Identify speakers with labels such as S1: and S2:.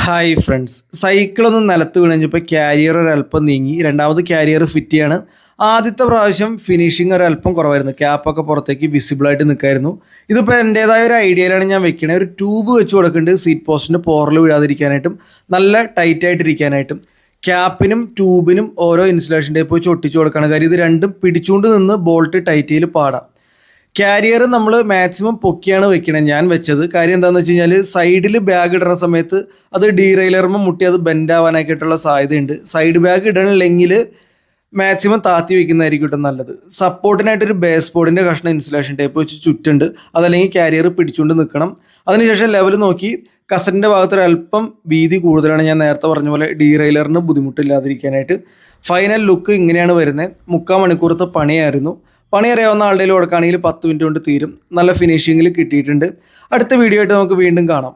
S1: Hi friends, സൈക്കിളൊന്ന് നിലത്ത് വീണപ്പോൾ carrier ഒരല്പം നീങ്ങി. രണ്ടാമത് ക്യാരിയർ ഫിറ്റ് ചെയ്യാണ്. ആദ്യത്തെ പ്രാവശ്യം ഫിനിഷിങ് ഒരല്പം കുറവായിരുന്നു, ക്യാപ്പൊക്കെ പുറത്തേക്ക് വിസിബിളായിട്ട് നിൽക്കായിരുന്നു. ഇതിപ്പോൾ എൻ്റേതായ ഒരു ഐഡിയയിലാണ് ഞാൻ വെക്കണത്. ഒരു ട്യൂബ് വെച്ച് കൊടുക്കുന്നുണ്ട് സീറ്റ് പോസ്റ്റിൻ്റെ പോറൽ വീഴാതിരിക്കാനായിട്ടും നല്ല ടൈറ്റായിട്ടിരിക്കാനായിട്ടും. ക്യാപ്പിനും ട്യൂബിനും ഓരോ ഇൻസുലേഷൻ ടേപ്പ് വെച്ച് ഒട്ടിച്ച് കൊടുക്കണം. കാര്യം ഇത് രണ്ടും പിടിച്ചുകൊണ്ട് നിന്ന് ബോൾട്ട് ടൈറ്റ് ചെയ്യൽ പാടാം. ക്യാരിയർ നമ്മൾ മാക്സിമം പൊക്കിയാണ് വെക്കണത്, ഞാൻ വെച്ചത്. കാര്യം എന്താണെന്ന് വെച്ച് കഴിഞ്ഞാൽ സൈഡിൽ ബാഗ് ഇടുന്ന സമയത്ത് അത് ഡീറെയിലറുമ്പോൾ മുട്ടി അത് ബെൻഡ് ആവാനായിട്ടുള്ള സാധ്യതയുണ്ട്. സൈഡ് ബാഗ് ഇടണമെങ്കിൽ മാക്സിമം താത്തി വെക്കുന്നതായിരിക്കും കേട്ടോ നല്ലത്. സപ്പോർട്ടിനായിട്ടൊരു ബേസ് ബോർഡിൻ്റെ കഷ്ണം ഇൻസുലേഷൻ ടേപ്പ് വെച്ച് ചുറ്റുണ്ട്, അതല്ലെങ്കിൽ ക്യാരിയർ പിടിച്ചുകൊണ്ട് നിൽക്കണം. അതിനുശേഷം ലെവൽ നോക്കി കസറ്റിൻ്റെ ഭാഗത്തൊരു അല്പം വീതി കൂടുതലാണ്. ഞാൻ നേരത്തെ പറഞ്ഞ പോലെ ഡീറെയിലറിന് ബുദ്ധിമുട്ടില്ലാതിരിക്കാനായിട്ട്. ഫൈനൽ ലുക്ക് ഇങ്ങനെയാണ് വരുന്നത്. 3/4 മണിക്കൂറത്തെ പണിയായിരുന്നു. പണി അറിയാവുന്ന ആളുടെ കൊടുക്കുകയാണെങ്കിൽ 10 മിനിറ്റ് കൊണ്ട് തീരും. നല്ല ഫിനിഷിങ്ങിൽ കിട്ടിയിട്ടുണ്ട്. അടുത്ത വീഡിയോ ആയിട്ട് നമുക്ക് വീണ്ടും കാണാം.